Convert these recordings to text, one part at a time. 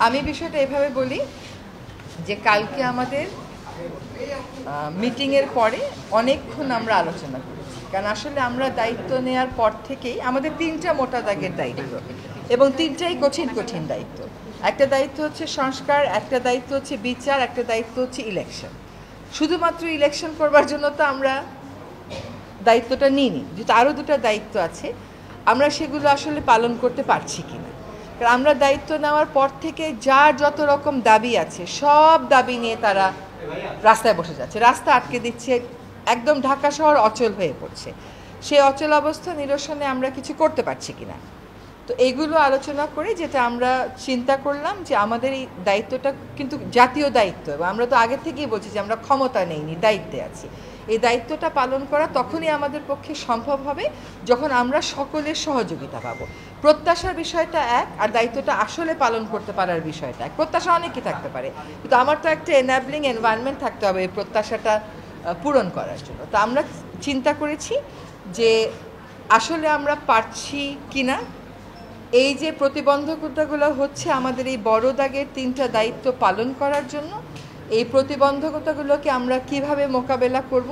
আমি বিষয়টা এভাবে বলি যে কালকে আমাদের মিটিংয়ের পরে অনেকক্ষণ আমরা আলোচনা করেছি, কারণ আসলে আমরা দায়িত্ব নেওয়ার পর থেকেই আমাদের তিনটা মোটা দাগের দায়িত্ব এবং তিনটাই কঠিন কঠিন দায়িত্ব। একটা দায়িত্ব হচ্ছে সংস্কার, একটা দায়িত্ব হচ্ছে বিচার, একটা দায়িত্ব হচ্ছে ইলেকশন। শুধুমাত্র ইলেকশন করবার জন্য তো আমরা দায়িত্বটা নিইনি, যেহেতু আরও দুটো দায়িত্ব আছে, আমরা সেগুলো আসলে পালন করতে পারছি কিনা। কারণ আমরা দায়িত্ব নেওয়ার পর থেকে যার যত রকম দাবি আছে সব দাবি নিয়ে তারা রাস্তায় বসে যাচ্ছে, রাস্তা আটকে দিচ্ছে, একদম ঢাকা শহর অচল হয়ে পড়ছে। সেই অচল অবস্থা নিরসনে আমরা কিছু করতে পারছি কিনা, তো এইগুলো আলোচনা করে যেটা আমরা চিন্তা করলাম যে আমাদের এই দায়িত্বটা কিন্তু জাতীয় দায়িত্ব, এবং আমরা তো আগে থেকেই বলছি যে আমরা ক্ষমতা নেইনি, দায়িত্বে আছি। এই দায়িত্বটা পালন করা তখনই আমাদের পক্ষে সম্ভব হবে যখন আমরা সকলের সহযোগিতা পাবো। প্রত্যাশার বিষয়টা এক, আর দায়িত্বটা আসলে পালন করতে পারার বিষয়টা এক। প্রত্যাশা অনেকই থাকতে পারে, কিন্তু আমার তো একটা এনাবলিং এনভায়রনমেন্ট থাকতে হবে এই প্রত্যাশাটা পূরণ করার জন্য। তো আমরা চিন্তা করেছি যে আসলে আমরা পারছি কিনা, এই যে প্রতিবন্ধকতাগুলো হচ্ছে আমাদের এই বড় দাগের তিনটা দায়িত্ব পালন করার জন্য, এই প্রতিবন্ধকতাগুলোকে আমরা কিভাবে মোকাবেলা করব,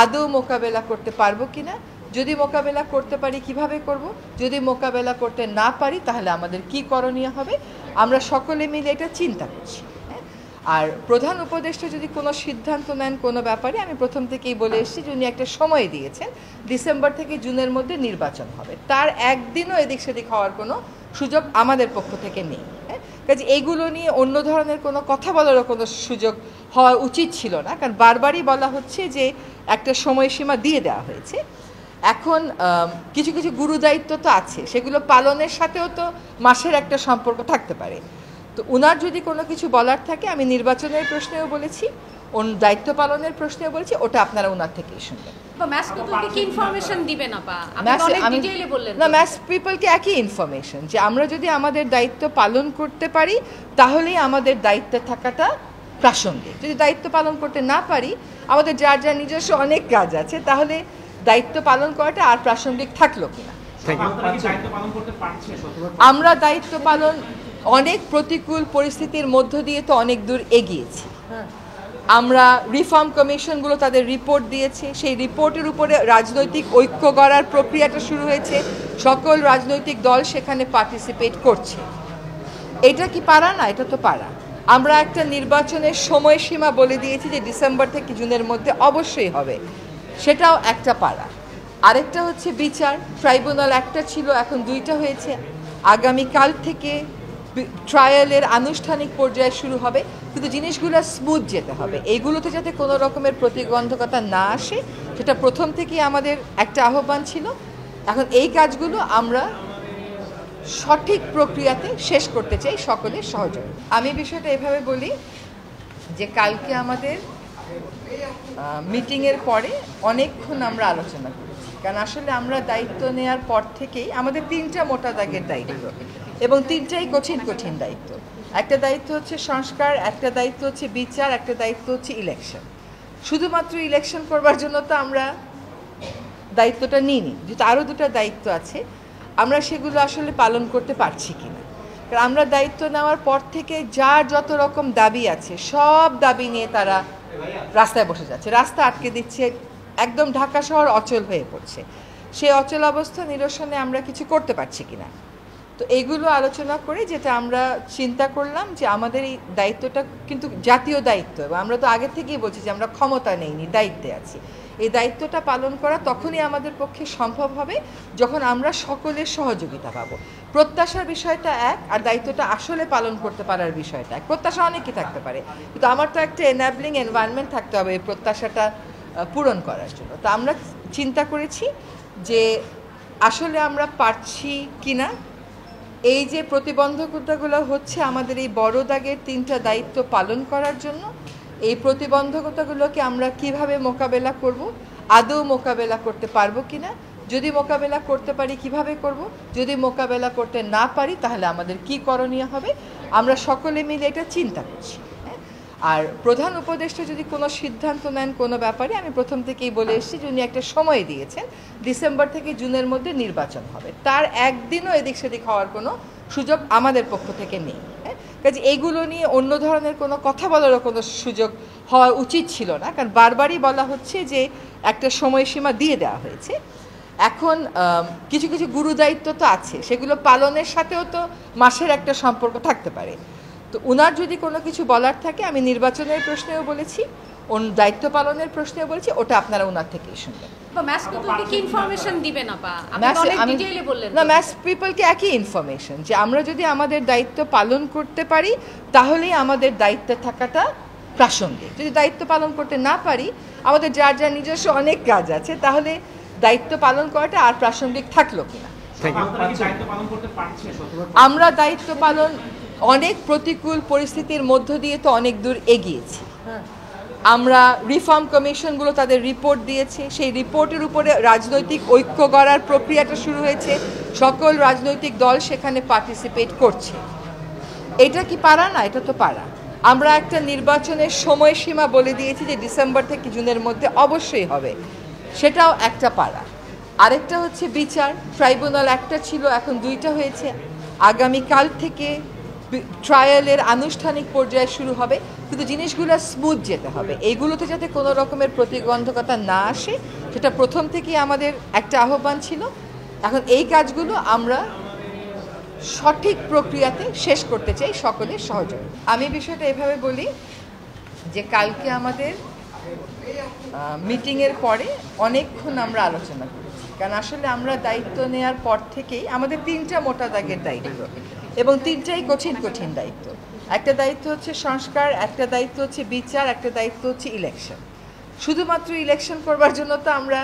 আদৌ মোকাবেলা করতে পারবো কিনা, যদি মোকাবেলা করতে পারি কিভাবে করব, যদি মোকাবেলা করতে না পারি তাহলে আমাদের কি করণীয় হবে, আমরা সকলে মিলে এটা চিন্তা করছি। আর প্রধান উপদেষ্টা যদি কোনো সিদ্ধান্ত নেন কোনো ব্যাপারে, আমি প্রথম থেকেই বলে এসেছি যে উনি একটা সময় দিয়েছেন, ডিসেম্বর থেকে জুনের মধ্যে নির্বাচন হবে, তার একদিনও এদিক সেদিক হওয়ার কোনো সুযোগ আমাদের পক্ষ থেকে নেই। কাজে এইগুলো নিয়ে অন্য ধরনের কোনো কথা বলারও কোনো সুযোগ হওয়া উচিত ছিল না, কারণ বারবারই বলা হচ্ছে যে একটা সময়সীমা দিয়ে দেওয়া হয়েছে। এখন কিছু কিছু গুরু দায়িত্ব তো আছে, সেগুলো পালনের সাথেও তো মাসের একটা সম্পর্ক থাকতে পারে। তো ওনার যদি কোনো কিছু বলার থাকে, আমি নির্বাচনের প্রশ্নেও বলেছি, দায়িত্ব পালনের প্রশ্নেও বলেছি, ওটা আপনারা ওনার থেকেই শুনবেন। ম্যাস পিপলকে একই ইনফরমেশন, যে আমরা যদি আমাদের দায়িত্ব পালন করতে পারি তাহলেই আমাদের দায়িত্বে থাকাটা প্রাসঙ্গিক। যদি দায়িত্ব পালন করতে না পারি, আমাদের যার যার নিজস্ব অনেক কাজ আছে, তাহলে দায়িত্ব পালন করাটা আর প্রাসঙ্গিক থাকলো কিনা। আমরা দায়িত্ব পালন অনেক প্রতিকূল পরিস্থিতির মধ্য দিয়ে তো অনেক দূর এগিয়েছি। আমরা রিফর্ম কমিশনগুলো তাদের রিপোর্ট দিয়েছে, সেই রিপোর্টের উপরে রাজনৈতিক ঐক্য গড়ার প্রক্রিয়াটা শুরু হয়েছে, সকল রাজনৈতিক দল সেখানে পার্টিসিপেট করছে। এটা কি পারা না? এটা তো পারা। আমরা একটা নির্বাচনের সময়সীমা বলে দিয়েছি যে ডিসেম্বর থেকে জুনের মধ্যে অবশ্যই হবে, সেটাও একটা পারা। আরেকটা হচ্ছে বিচার, ট্রাইব্যুনাল একটা ছিল, এখন দুইটা হয়েছে, আগামীকাল থেকে ট্রায়ালের আনুষ্ঠানিক পর্যায়ে শুরু হবে, কিন্তু জিনিসগুলো স্মুথ যেতে হবে, এইগুলোতে যাতে কোনো রকমের প্রতিবন্ধকতা না আসে, সেটা প্রথম থেকেই আমাদের একটা আহ্বান ছিল। এখন এই কাজগুলো আমরা সঠিক প্রক্রিয়াতে শেষ করতে চাই সকলের সহযোগিতা। আমি বিষয়টা এভাবে বলি যে কালকে আমাদের মিটিংয়ের পরে অনেকক্ষণ আমরা আলোচনা করেছি, কারণ আসলে আমরা দায়িত্ব নেওয়ার পর থেকেই আমাদের তিনটা মোটা দাগের দায়িত্ব এবং তিনটাই কঠিন কঠিন দায়িত্ব। একটা দায়িত্ব হচ্ছে সংস্কার, একটা দায়িত্ব হচ্ছে বিচার, একটা দায়িত্ব হচ্ছে ইলেকশন। শুধুমাত্র ইলেকশন করবার জন্য তো আমরা দায়িত্বটা নিইনি, যেহেতু আরও দুটো দায়িত্ব আছে, আমরা সেগুলো আসলে পালন করতে পারছি কিনা। কারণ আমরা দায়িত্ব নেওয়ার পর থেকে যার যত রকম দাবি আছে সব দাবি নিয়ে তারা রাস্তায় বসে যাচ্ছে, রাস্তা আটকে দিচ্ছে, একদম ঢাকা শহর অচল হয়ে পড়ছে। সেই অচল অবস্থা নিরসনে আমরা কিছু করতে পারছি কিনা, তো এইগুলো আলোচনা করে যেটা আমরা চিন্তা করলাম যে আমাদের এই দায়িত্বটা কিন্তু জাতীয় দায়িত্ব, এবং আমরা তো আগে থেকেই বলছি যে আমরা ক্ষমতা নেইনি, দায়িত্বে আছি। এই দায়িত্বটা পালন করা তখনই আমাদের পক্ষে সম্ভব হবে যখন আমরা সকলের সহযোগিতা পাবো। প্রত্যাশার বিষয়টা এক, আর দায়িত্বটা আসলে পালন করতে পারার বিষয়টা এক। প্রত্যাশা অনেকই থাকতে পারে, কিন্তু আমার তো একটা এনাবলিং এনভায়রনমেন্ট থাকতে হবে এই প্রত্যাশাটা পূরণ করার জন্য। তো আমরা চিন্তা করেছি যে আসলে আমরা পারছি কিনা, এই যে প্রতিবন্ধকতাগুলো হচ্ছে আমাদের এই বড় দাগের তিনটা দায়িত্ব পালন করার জন্য, এই প্রতিবন্ধকতাগুলোকে আমরা কিভাবে মোকাবেলা করব, আদৌ মোকাবেলা করতে পারবো কিনা, যদি মোকাবেলা করতে পারি কিভাবে করব, যদি মোকাবেলা করতে না পারি তাহলে আমাদের কি করণীয় হবে, আমরা সকলে মিলে এটা চিন্তা করছি। আর প্রধান উপদেষ্টা যদি কোনো সিদ্ধান্ত নেন কোনো ব্যাপারে, আমি প্রথম থেকেই বলে এসেছি যে উনি একটা সময় দিয়েছেন, ডিসেম্বর থেকে জুনের মধ্যে নির্বাচন হবে, তার একদিনও এদিক সেদিক হওয়ার কোনো সুযোগ আমাদের পক্ষ থেকে নেই। কাজে এইগুলো নিয়ে অন্য ধরনের কোনো কথা বলারও কোনো সুযোগ হওয়া উচিত ছিল না, কারণ বারবারই বলা হচ্ছে যে একটা সময়সীমা দিয়ে দেওয়া হয়েছে। এখন কিছু কিছু গুরুদায়িত্ব তো আছে, সেগুলো পালনের সাথেও তো মাসের একটা সম্পর্ক থাকতে পারে। তো উনার যদি কোনো কিছু বলার থাকে, আমি নির্বাচনের প্রশ্নেও বলেছি, দায়িত্ব পালনের প্রশ্নেও বলেছি, ওটা আপনারা ওনার থেকেই শুনবেন। ম্যাস পিপলকে একই ইনফরমেশন যে আমরা যদি আমাদের দায়িত্ব পালন করতে পারি তাহলেই আমাদের দায়িত্বে থাকাটা প্রাসঙ্গিক। যদি দায়িত্ব পালন করতে না পারি, আমাদের যার যার নিজস্ব অনেক কাজ আছে, তাহলে দায়িত্ব পালন করাটা আর প্রাসঙ্গিক থাকলো কিনা। আমরা দায়িত্ব পালন অনেক প্রতিকূল পরিস্থিতির মধ্য দিয়ে তো অনেক দূর এগিয়েছি। আমরা রিফর্ম কমিশনগুলো তাদের রিপোর্ট দিয়েছে, সেই রিপোর্টের উপরে রাজনৈতিক ঐক্য গড়ার প্রক্রিয়াটা শুরু হয়েছে, সকল রাজনৈতিক দল সেখানে পার্টিসিপেট করছে। এটা কি পারা না? এটা তো পারা। আমরা একটা নির্বাচনের সময়সীমা বলে দিয়েছি যে ডিসেম্বর থেকে জুনের মধ্যে অবশ্যই হবে, সেটাও একটা পারা। আরেকটা হচ্ছে বিচার, ট্রাইব্যুনাল একটা ছিল, এখন দুইটা হয়েছে। আগামীকাল থেকে ট্রায়ালের আনুষ্ঠানিক পর্যায়ে শুরু হবে, কিন্তু জিনিসগুলো স্মুথ যেতে হবে। এইগুলোতে যাতে কোনো রকমের প্রতিবন্ধকতা না আসে, সেটা প্রথম থেকেই আমাদের একটা আহ্বান ছিল। এখন এই কাজগুলো আমরা সঠিক প্রক্রিয়াতে শেষ করতে চাই সকলের সহযোগিতা। আমি বিষয়টা এভাবে বলি যে কালকে আমাদের মিটিংয়ের পরে অনেকক্ষণ আমরা আলোচনা করেছি, কারণ আসলে আমরা দায়িত্ব নেওয়ার পর থেকেই আমাদের তিনটা মোটা দাগের দায়িত্ব, এবং তিনটাই কঠিন কঠিন দায়িত্ব। একটা দায়িত্ব হচ্ছে সংস্কার, একটা দায়িত্ব হচ্ছে বিচার, একটা দায়িত্ব হচ্ছে ইলেকশন। শুধুমাত্র ইলেকশন করবার জন্য তো আমরা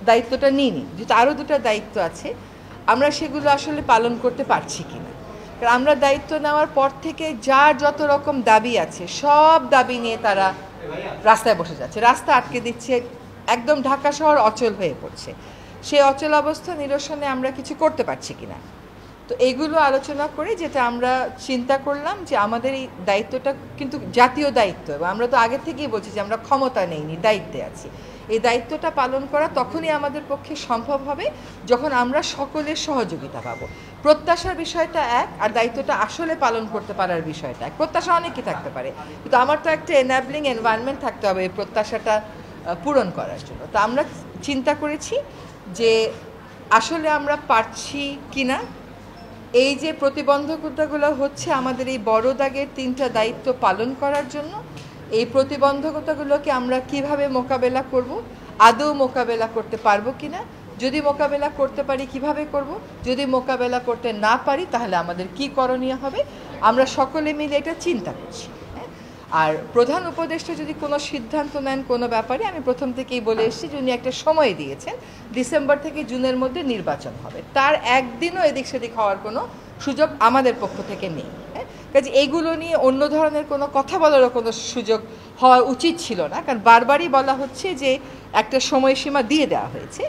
দায়িত্বটা নিইনি, যেহেতু আরও দুটো দায়িত্ব আছে, আমরা সেগুলো আসলে পালন করতে পারছি কিনা। কারণ আমরা দায়িত্ব নেওয়ার পর থেকে যার যত রকম দাবি আছে, সব দাবি নিয়ে তারা রাস্তায় বসে যাচ্ছে, রাস্তা আটকে দিচ্ছে, একদম ঢাকা শহর অচল হয়ে পড়ছে। সেই অচল অবস্থা নিরসনে আমরা কিছু করতে পারছি কিনা। তো এইগুলো আলোচনা করে যেটা আমরা চিন্তা করলাম যে আমাদের এই দায়িত্বটা কিন্তু জাতীয় দায়িত্ব, এবং আমরা তো আগে থেকেই বলছি যে আমরা ক্ষমতা নেইনি, দায়িত্বে আছি। এই দায়িত্বটা পালন করা তখনই আমাদের পক্ষে সম্ভব হবে যখন আমরা সকলের সহযোগিতা পাবো। প্রত্যাশার বিষয়টা এক, আর দায়িত্বটা আসলে পালন করতে পারার বিষয়টা এক। প্রত্যাশা অনেকই থাকতে পারে, কিন্তু আমার তো একটা এনাবলিং এনভায়রনমেন্ট থাকতে হবে এই প্রত্যাশাটা পূরণ করার জন্য। তো আমরা চিন্তা করেছি যে আসলে আমরা পারছি কিনা। এই যে প্রতিবন্ধকতাগুলো হচ্ছে আমাদের এই বড় দাগের তিনটা দায়িত্ব পালন করার জন্য, এই প্রতিবন্ধকতাগুলোকে আমরা কিভাবে মোকাবেলা করব, আদৌ মোকাবেলা করতে পারবো কিনা, যদি মোকাবেলা করতে পারি কিভাবে করব, যদি মোকাবেলা করতে না পারি তাহলে আমাদের কি করণীয় হবে, আমরা সকলে মিলে এটা চিন্তা করছি। আর প্রধান উপদেষ্টা যদি কোনো সিদ্ধান্ত নেন কোনো ব্যাপারে, আমি প্রথম থেকেই বলে এসেছি যে উনি একটা সময় দিয়েছেন, ডিসেম্বর থেকে জুনের মধ্যে নির্বাচন হবে, তার একদিনও এদিক সেদিক হওয়ার কোনো সুযোগ আমাদের পক্ষ থেকে নেই। কাজে এইগুলো নিয়ে অন্য ধরনের কোনো কথা বলারও কোনো সুযোগ হওয়া উচিত ছিল না, কারণ বারবারই বলা হচ্ছে যে একটা সময়সীমা দিয়ে দেওয়া হয়েছে।